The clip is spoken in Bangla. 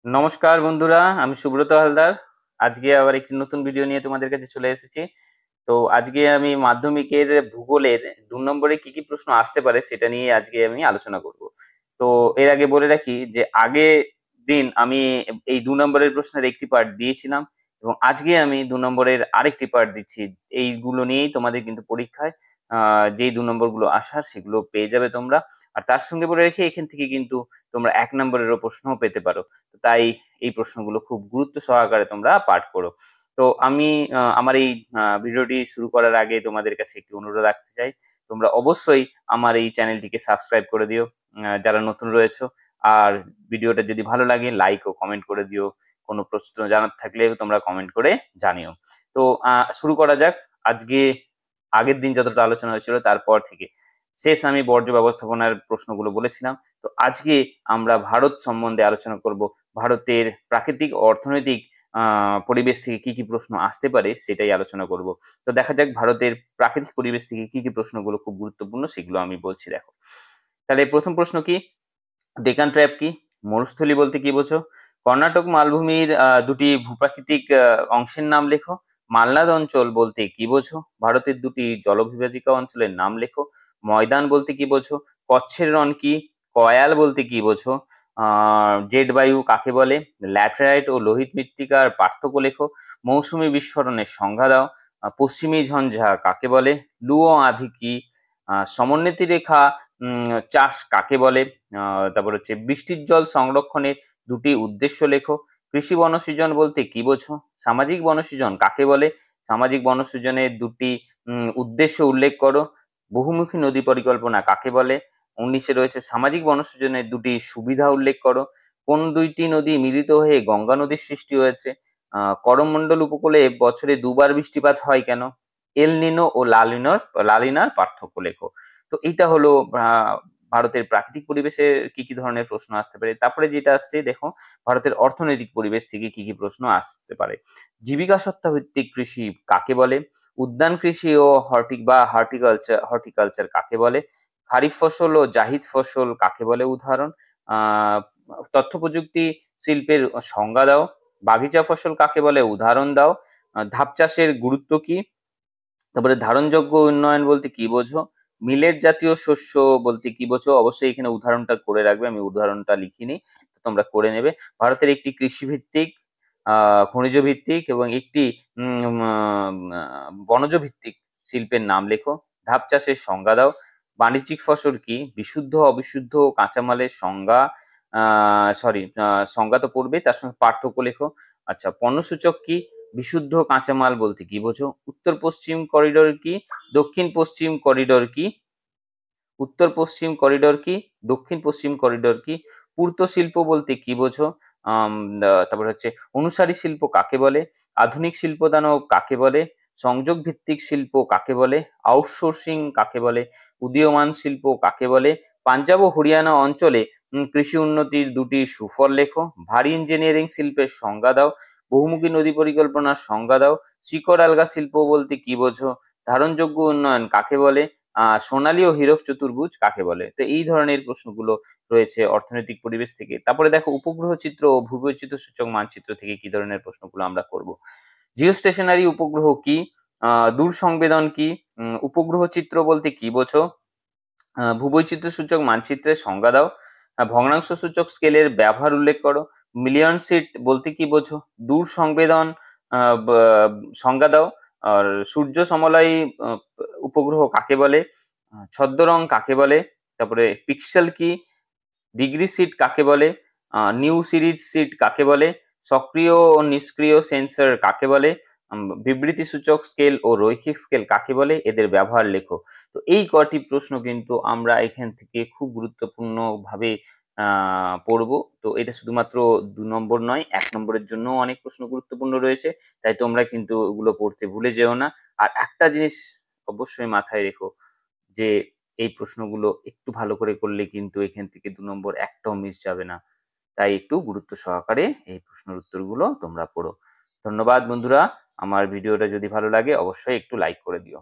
নমস্কার বন্ধুরা, আমি সুব্রত হালদার। আজকে আবার একটি নতুন ভিডিও নিয়ে তোমাদের কাছে চলে এসেছি। তো আজকে আমি মাধ্যমিকের ভূগোলের ২ নম্বরে কি প্রশ্ন আসতে পারে সেটা নিয়ে আজকে আমি আলোচনা করব। তো এর আগে বলে রাখি যে দিন আমি এই ২ নম্বরের প্রশ্নের একটি পার্ট দিয়েছিলাম এবং আজকে আমি ২ নম্বরের আরেকটি পার্ট দিচ্ছি। এইগুলো নিয়েই তোমাদের কিন্তু পরীক্ষায় যেই ২ নম্বরগুলো আসার সেগুলো পেয়ে যাবে তোমরা। আর তার সঙ্গে বলে রাখি এখান থেকে কিন্তু তোমরা ১ নম্বরেরও প্রশ্নও পেতে পারো। তাই এই প্রশ্নগুলো খুব গুরুত্ব সহকারে তোমরা পাঠ করো। তো আমি আমার এই ভিডিওটি শুরু করার আগে তোমাদের কাছে একটি অনুরোধ রাখতে চাই। তোমরা অবশ্যই আমার এই চ্যানেলটিকে সাবস্ক্রাইব করে দিও যারা নতুন রয়েছো। আর ভিডিওটা যদি ভালো লাগে লাইক ও কমেন্ট করে দিও। কোনো প্রশ্ন জানার থাকলে তোমরা কমেন্ট করে জানিও। তো শুরু করা যাক। আজকে আগের দিন যতটা আলোচনা হয়েছিল তারপর থেকে শেষ আমি বর্জ্য ব্যবস্থাপনার প্রশ্নগুলো বলেছিলাম। তো আজকে আমরা ভারত সম্বন্ধে আলোচনা করব। ভারতের প্রাকৃতিক অর্থনৈতিক পরিবেশ থেকে কি প্রশ্ন আসতে পারে সেটাই আলোচনা করব। তো দেখা যাক ভারতের প্রাকৃতিক পরিবেশ থেকে কি প্রশ্নগুলো খুব গুরুত্বপূর্ণ সেগুলো আমি বলছি দেখো। তাহলে প্রথম প্রশ্ন কি? ডেকান ট্র্যাপ কি? মরুস্থলী বলতে কি বোঝো? কর্ণাটক মালভূমির দুটি ভূপ্রাকৃতিক অংশের নাম লেখো। মালনাদ অঞ্চল বলতে কি বোঝো? ভারতের দুটি জলবিভাজিকা অঞ্চলের নাম লেখো। ময়দান বলতে কি বোঝো? কচ্ছের রণ কি? কয়াল বলতে কি বোঝো? জেট বায়ু কাকে বলে? ল্যাটেরাইট ও লোহিত মৃত্তিকার পার্থক্য লেখো। মৌসুমী বিস্ফোরণের সংজ্ঞা দাও। পশ্চিমী ঝঞ্ঝা কাকে বলে? লুও আঁধি কি? সমোন্নতি রেখা চাষ কাকে বলে? তারপর হচ্ছে বৃষ্টির জল সংরক্ষণের দুটি উদ্দেশ্য লেখো। কৃষি বনসৃজন বলতে কি বোঝো? সামাজিক বনসৃজন কাকে বলে? সামাজিক বনসৃজনের দুটি উদ্দেশ্য উল্লেখ করো। বহুমুখী নদী পরিকল্পনা কাকে বলে? ১৯ রয়েছে সামাজিক বনসৃজনের দুটি সুবিধা উল্লেখ করো। কোন দুইটি নদী মিলিত হয়ে গঙ্গা নদীর সৃষ্টি হয়েছে? করমণ্ডল উপকূলে বছরে দুবার বৃষ্টিপাত হয় কেন? এল নিনো ও লালিনার পার্থক্য লেখো। তো এইটা হলো ভারতের প্রাকৃতিক পরিবেশে কি ধরনের প্রশ্ন আসতে পারে। তারপরে যেটা আসছে দেখো, ভারতের অর্থনৈতিক পরিবেশ থেকে কি প্রশ্ন আসতে পারে। জীবিকা সত্তা ভিত্তিক কৃষি কাকে বলে? উদ্যান কৃষি ও হর্টিকালচার কাকে বলে? খারিফ ফসল ও জাহিদ ফসল কাকে বলে উদাহরণ? আহ তথ্য প্রযুক্তি শিল্পের সংজ্ঞা দাও। বাগিচা ফসল কাকে বলে উদাহরণ দাও। ধাপ চাষের গুরুত্ব কি? তারপরে ধারণযোগ্য উন্নয়ন বলতে কি বোঝো? মিলেট জাতীয় শস্য বলতে কি বোঝো? অবশ্যই এখানে উদাহরণটা করে রাখবে, আমি উদাহরণটা লিখিনি, তোমরা করে নেবে। ভারতের একটি কৃষি ভিত্তিক, খনিজ ভিত্তিক এবং একটি বনজ ভিত্তিক শিল্পের নাম লেখো। ধাপ চাষের সংজ্ঞা দাও। বাণিজ্যিক ফসল কি? বিশুদ্ধ অবিশুদ্ধ কাঁচামালের সংজ্ঞা, সংজ্ঞা তো পড়বে, তার সঙ্গে পার্থক্য লেখো। আচ্ছা, পণ্যসূচক কি? বিশুদ্ধ কাঁচামাল বলতে কি বোঝো? উত্তর পশ্চিম করিডোর কি? দক্ষিণ পশ্চিম করিডোর কি? উত্তর পশ্চিম করিডোর কি? দক্ষিণ পশ্চিম করিডোর কি? পূর্ত শিল্প বলতে কি বোঝো? তারপর হচ্ছে অনুসারী শিল্প কাকে বলে? আধুনিক শিল্পদানও কাকে বলে? সংযোগ ভিত্তিক শিল্প কাকে বলে? আউটসোর্সিং কাকে বলে? উদীয়মান শিল্প কাকে বলে? পাঞ্জাব ও হরিয়ানা অঞ্চলে কৃষি উন্নতির দুটি সুফল লেখো। ভারী ইঞ্জিনিয়ারিং শিল্পের সংজ্ঞা দাও। বহুমুখী নদী পরিকল্পনার সংজ্ঞা দাও। শিকড় আলগা শিল্প বলতে কি বোঝো? ধারণযোগ্য উন্নয়ন কাকে বলে? সোনালী ও হীরক চতুর্ভুজ কাকে বলে? তো এই ধরনের প্রশ্নগুলো রয়েছে অর্থনৈতিক পরিবেশ থেকে। তারপরে দেখো উপগ্রহ চিত্র ও ভূবৈচিত্র সূচক মানচিত্র থেকে কি ধরনের প্রশ্নগুলো আমরা করব। জিও স্টেশনারি উপগ্রহ কি? দূর সংবেদন কি? উপগ্রহ চিত্র বলতে কি বোঝো? ভূবৈচিত্র সূচক মানচিত্রের সংজ্ঞা দাও। ভগ্নাংশ সূচক স্কেলের ব্যবহার উল্লেখ করো। মিলিয়ন সিট বলতে কি বোঝো? দূর সংবেদন সংজ্ঞা দাও। আর সূর্য সমলয়ী উপগ্রহ কাকে বলে? ছদ্মরং কাকে বলে? তারপরে পিক্সেল কি? ডিগ্রি সিট কাকে বলে? নিউ সিরিজ সিট কাকে বলে? সক্রিয় ও নিষ্ক্রিয় সেন্সর কাকে বলে? বিবৃতি সূচক স্কেল ও রৈখিক স্কেল কাকে বলে? এদের ব্যবহার লেখো। তো এই কটি প্রশ্ন কিন্তু আমরা এখান থেকে খুব গুরুত্বপূর্ণ ভাবে পড়বো। তো এটা শুধুমাত্র ২ নম্বর নয়, ১ নম্বরের জন্যও অনেক প্রশ্ন গুরুত্বপূর্ণ রয়েছে। তাই তোমরা কিন্তু ওগুলো পড়তে ভুলে যেও না। আর একটা জিনিস অবশ্যই মাথায় রেখো যে এই প্রশ্নগুলো একটু ভালো করে করলে কিন্তু এখান থেকে ২ নম্বর একটাও মিস যাবে না। তাই একটু গুরুত্ব সহকারে এই প্রশ্নের উত্তরগুলো তোমরা পড়ো। ধন্যবাদ বন্ধুরা। আমার ভিডিওটা যদি ভালো লাগে অবশ্যই একটু লাইক করে দিও।